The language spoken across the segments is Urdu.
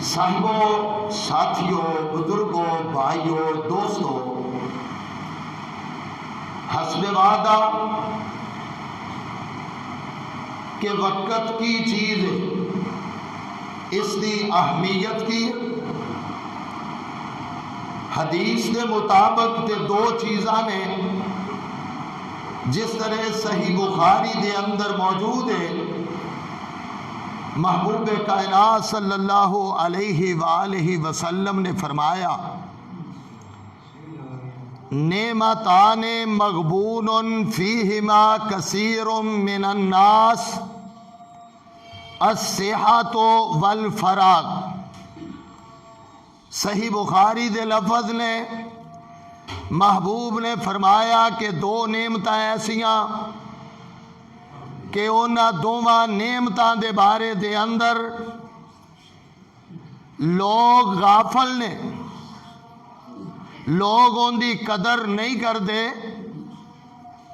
صاحبوں، ساتھیوں، بزرگوں، بھائیوں، دوستوں، حسب وعدہ کہ وقت کی چیز اس دی اہمیت کی حدیث دے مطابق تے دو چیزاں نے جس طرح صحیح بخاری دے اندر موجود ہے۔ محبوب کائنات صلی اللہ علیہ وآلہ وسلم نے فرمایا، نعمتان مغبون فیہما کثیر من الناس الصحت والفراغ۔ صحیح بخاری دے لفظ نے محبوب نے فرمایا کہ دو نعمتاں ایسیاں کہ انہاں دوواں نعمتاں دے بارے دے اندر لوگ غافل نے، لوگ ان دی قدر نہیں کردے،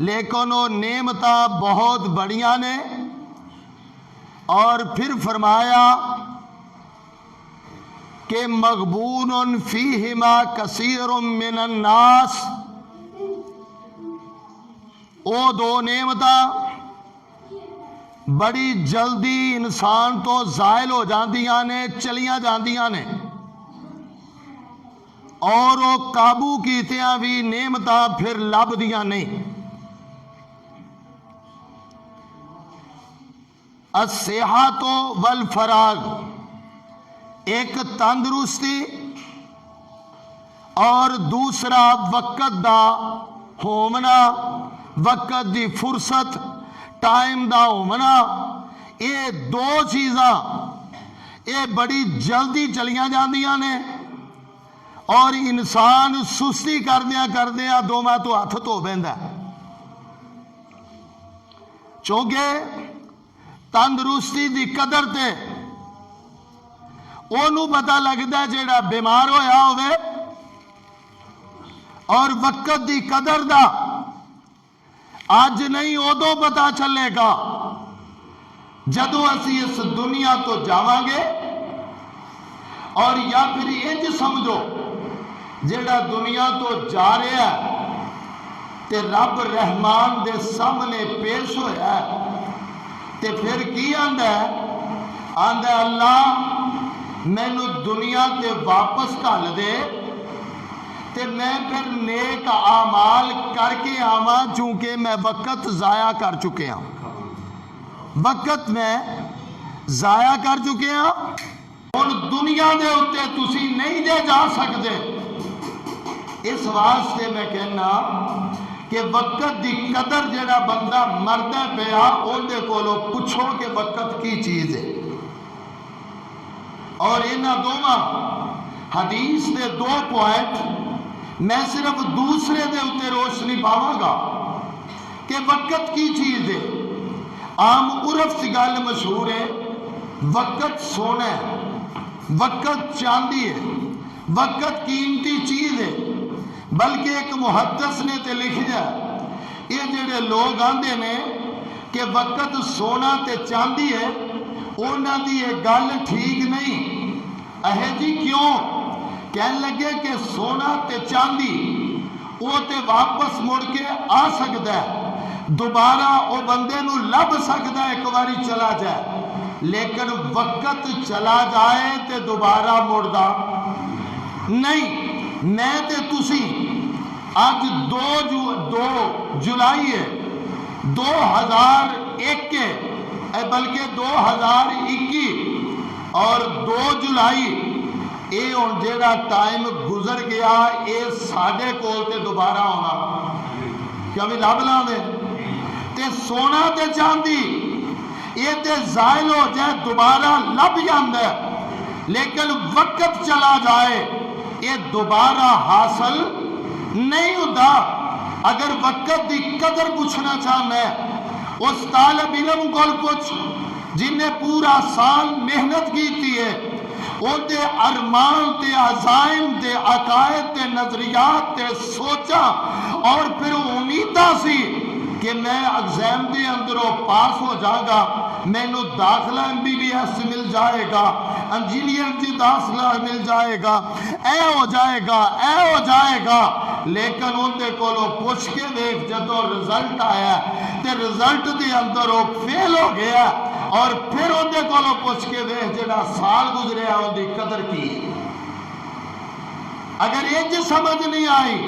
لیکن وہ نعمتاں بہت بڑیاں نے۔ اور پھر فرمایا کہ مغبون فیہما کثیر من الناس، او دو نعمتاں بڑی جلدی انسان تو زائل ہو جاندیاں نے، چلیاں جاندیاں نے، اور وہ قابو کیتیاں بھی نعمتاں پھر لب دیاں نہیں۔ الصحت والفراغ، ایک تندرستی اور دوسرا وقت دا ہومنا، وقت دی فرصت، ٹائم دا ہومنا، یہ دو چیزاں یہ بڑی جلدی چلیاں جاندیاں نے، اور انسان سستی کردیا دوواں تو ہاتھ دھو بیندا۔ چونکہ تندرستی دی قدر تے اونوں پتہ لگدا جیڑا بیمار ہویا ہوئے، اور وقت دی قدر دا آج نہیں ادو پتہ چلے گا جدو اسی اس دنیا تو جاواں گے۔ اور یا پھر انج سمجھو جیڑا دنیا تو جا رہا ہے تے رب رحمان دے سامنے پیش ہویا ہے تے پھر کی آندا ہے؟ آندا ہے اللہ مینوں دنیا تے واپس گھل دے تے میں پھر نیک اعمال کر کے آواں، چونکہ میں وقت ضائع کر چکے ہاں، وقت میں ضائع کر چکے ہاں۔ اور دنیا دے اتے تسی نہیں دے جا سکتے، اس واسطے میں کہنا کہ وقت دی قدر جڑا بندہ مردہ پیا اندے کولو پوچھو کہ وقت کی چیز ہے۔ اور انہاں دوواں حدیث دے دو پوائنٹ میں صرف دوسرے دے اتے روشنی پاواں گا کہ وقت کی چیز ہے۔ عام عرف سے گل مشہور ہے، وقت سونا ہے، وقت چاندی ہے، وقت قیمتی چیز ہے۔ بلکہ ایک محدث نے تے لکھ جائے یہ جڑے لوگ آندے نے کہ وقت سونا تے چاندی ہے، انہاں دی یہ گل ٹھیک نہیں۔ جی کیوں؟ کہنے لگے کہ سونا تے چاندی وہ تے واپس مڑ کے آ سکتا ہے، دوبارہ وہ بندے نو لب سکتا ہے ایک باری چلا جائے، لیکن وقت چلا جائے تے دوبارہ مڑدا نہیں۔ میں تے تسی آج دو جولائی ہے 2001 ہے، بلکہ 2021 اور 2 جولائی اے ہن جیڑا ٹائم گزر گیا اے ساڈے کول تے دوبارہ ہونا کیا بھی لب لاں دے تے سونا تے چاندی یہ تے زائل ہو جائے دوبارہ لب جاندا ہے، لیکن وقت چلا جائے یہ دوبارہ حاصل نہیں ہوتا۔ اگر وقت دی قدر پوچھنا چاہنا ہے اس طالب علم کو پوچھ جن نے پورا سال محنت کی تھی ہے، وہ دے ارمان تے عزائم تے عقائد تے نظریات تے سوچا اور پھر امیدہ سی کہ میں ایگزام دے اندروں پاس ہو جاؤں گا، مینو داخلہ MBBS مل جائے گا، انجینئر کی داخلہ مل جائے گا، اے ہو جائے گا، اے ہو جائے گا، لیکن اندے کولو پوچھ کے دیکھ جدو رزلٹ آیا تے رزلٹ دے اندر وہ فیل ہو گیا، اور پھر اندے کولو پوچھ کے دیکھ جڑا سال گزریا ان دی قدر کی۔ اگر یہ سمجھ نہیں آئی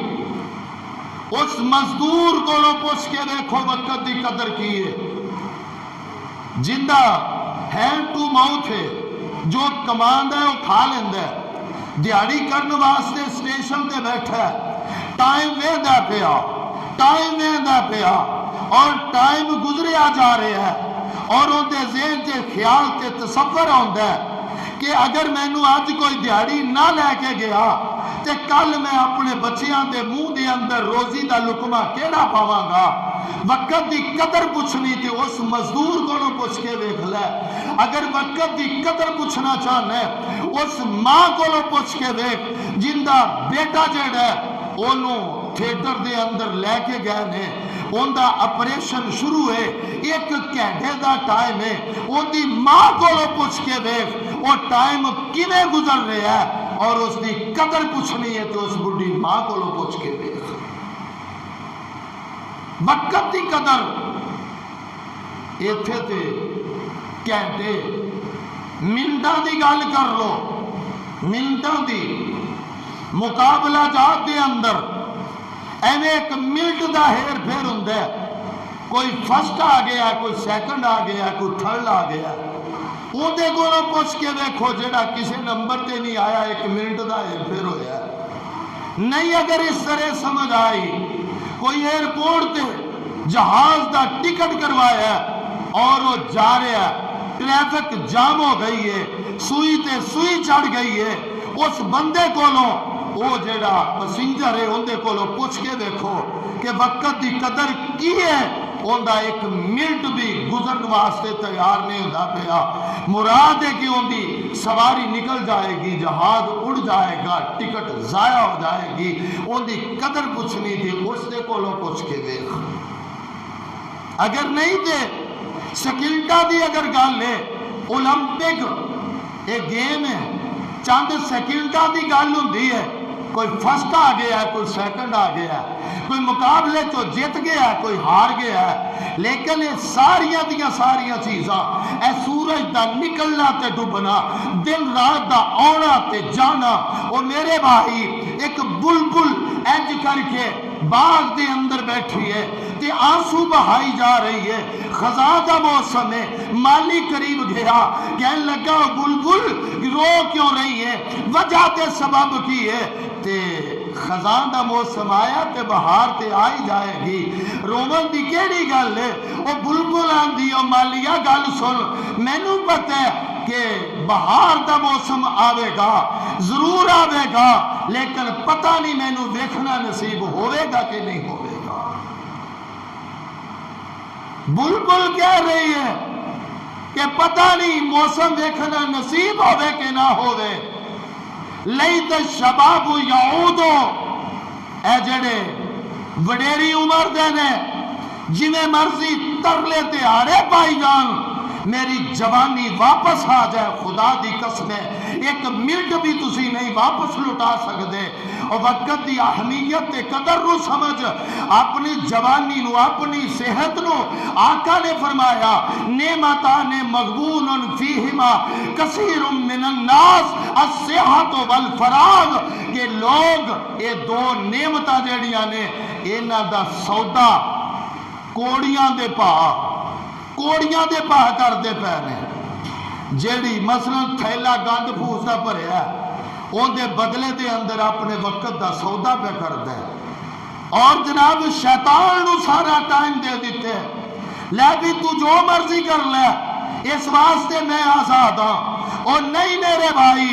اس مزدور کو پوچھ کے دیکھو وقت دی قدر کی ہے۔ جندہ ہینڈ ٹو ماؤتھ ہے، جو کماند ہے وہ کھا لیندہ ہے، دیاری کرنے واسطے اسٹیشن تے بیٹھا ہے، ٹائم ویندہ پیا، ٹائم ویندہ پیا، اور ٹائم گزریا جا رہے ہیں، اور ان دے ذہن تے خیال تے تصور ہوندہ ہے کہ اگر میں نو آج کوئی دیاری نہ لے کے گیا تے کل میں اپنے بچیاں دے منہ دے اندر روزی دا لقمہ کیڑا پاواں گا۔ وقت دی قدر پوچھنی تھی اس مزدور کو پوچھ کے دیکھ لے۔ اگر وقت دی قدر پوچھنا چاہنا ہے اس ماں کو پوچھ کے دیکھ جندہ بیٹا جڑا ہے انہوں تھیٹر دے اندر لے کے گئے نے، ان دا اپریشن شروع ہے، 1 گھنٹے دا ٹائم ہے، ان دی ماں کو پوچھ کے دیکھ وہ ٹائم کیویں گزر رہا ہے، اور اس دی قدر پوچھنی ہے تو اس بڑھی ماں کو پوچھ کے دیکھ۔ وقت دی قدر ایتھے تے گھنٹے منٹاں دی گل کر لو، منٹاں دی مقابلہ جات دے اندر ایویں 1 منٹ دا ہیر پھیر ہوندا ہے، کوئی فرسٹ آ گیا، کوئی سیکنڈ آ گیا، کوئی تھرڈ آ گیا، اندے کو پوچھ کے دیکھو جڑا کسی نمبر تے نہیں آیا 1 منٹ دا ہیر پھیر ہویا نہیں۔ اگر اس طرح سمجھ آئی، کوئی ایئرپورٹ تے جہاز دا ٹکٹ کروایا اور وہ جا رہا ہے، ٹریفک جام ہو گئی ہے، سوئی تے سوئی چڑھ گئی ہے، اس بندے کولوں وہ جڑا پسنجر ہے اندے کولوں پوچھ کے دیکھو کہ وقت دی قدر کی ہے، اندہ 1 منٹ بھی گزرن واسطے تیار نہیں ہوتا پیا۔ مراد ہے کہ ان دی سواری نکل جائے گی، جہاز اڑ جائے گا، ٹکٹ ضائع ہو جائے گی، ان دی قدر پوچھنی تھی اس دے کولوں پوچھ کے دیکھ۔ اگر نہیں تے سیکنڈا دی اگر گل ہے، اولمپک ایک گیم ہے، چند سیکنڈا دی گل ہوندی ہے، کوئی فرسٹ آ گیا ہے، کوئی سیکنڈ آ گیا ہے، کوئی مقابلے تو جیت گیا ہے، کوئی ہار گیا ہے، لیکن یہ ساریاں دیاں ساریاں چیزاں، اے سورج دا نکلنا تے ڈوبنا، دن رات دا آنا تے جانا، اور میرے بھائی ایک بلبل انج کر کے باغ دے اندر بیٹھی ہے تے آنسو بہائی جا رہی ہے، خزاں دا موسم ہے، مالی قریب گیا، کہنے لگا بلبل رو کیوں رہی ہے، وجہ تے سبب کی ہے، تے خزاں دا موسم آیا تے بہار تے آئی جائے گی، رومن دی کیڑی گل ہے، وہ بلبل آندی او مالیا گل سن، میں نو پتہ ہے کہ بہار دا موسم آوے گا، ضرور آوے گا، لیکن پتہ نہیں میں نو دیکھنا نصیب ہوئے گا کہ نہیں ہوئے گا۔ بلبل کہہ رہی ہے کہ پتہ نہیں موسم دیکھنا نصیب ہوئے کہ نہ ہوئے، لیت شباب یعودو، اے جڑے وڈیری عمر دے نے جنہیں مرضی ترلے تیارے پائی جان، میری جوانی واپس آ جائے، خدا دی قسم ہے 1 منٹ بھی تسی نہیں واپس لٹا سکتے، اور وقت دی اہمیت تے قدر نو سمجھ، اپنی جوانی نو، اپنی صحت نو، آقا نے فرمایا نعمتان مغبون فیہما کثیر من الناس الصحت والفراغ، کہ لوگ یہ 2 نعمتاں جڑیاں نے انہاں دا سودا کوڑیاں دے پا کر دے پہنے، جیڑی مثلا تھیلا گند پھوس دا بھریا ان دے بدلے دے اندر اپنے وقت دا سودا پہ کر دے، اور جناب شیطان نو سارا ٹائم دے دیتے، لے بھی تو جو مرضی کر لے، اس واسطے میں آزاد ہاں، اور نہیں میرے بھائی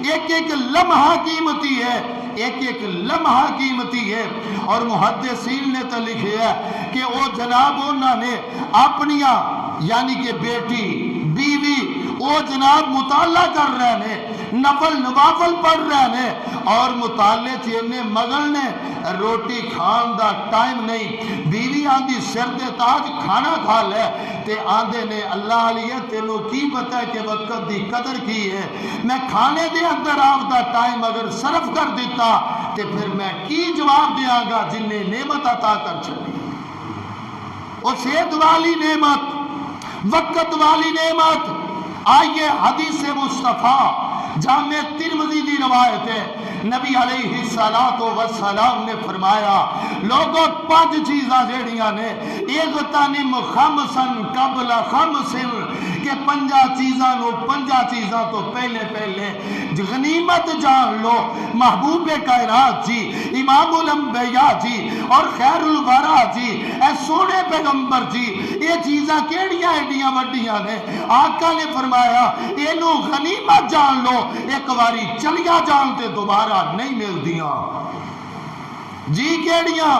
ایک لمحہ قیمتی ہے، ایک لمحہ قیمتی ہے، اور محدثین نے تو لکھے ہے کہ وہ جناب انہوں نے اپنیاں یعنی کہ بیٹی بیوی وہ جناب مطالعہ کر رہے ہیں، نفل نوافل پڑھ رہے ہیں اور مطالعے چینے مگل نے روٹی کھان دا ٹائم نہیں. بیوی آندھی سر دے تاج کھانا کھا لے تے آندھے نے اللہ علیہ تینوں کی پتہ ہے کہ وقت دی قدر کی ہے. میں کھانے دے اندر آپ دا ٹائم اگر صرف کر دیتا تے پھر میں کی جواب دیاں گا جن نے نعمت عطا کر چھڑی. اور صحت والی نعمت، وقت والی نعمت. آئیے حدیث مصطفیٰ جامع ترمذی دی روایت ہے، نبی علیہ السلام نے فرمایا لوگوں 5 چیزاں جیڑیاں نے اغتنم خمسن قبل خمسن کہ 5 چیزاں تو پہلے غنیمت جان لو. محبوب کائنات جی، امام الانبیاء جی اور خیر الورا جی، اے سونے پیغمبر جی، یہ چیزاں کیڑیاں ایڈیاں وڈیاں نے؟ آقا نے فرمایا اینو غنیمت جان لو، ایک باری چلیا جان تے دوبارہ نہیں ملدیاں. جی کیڑیاں؟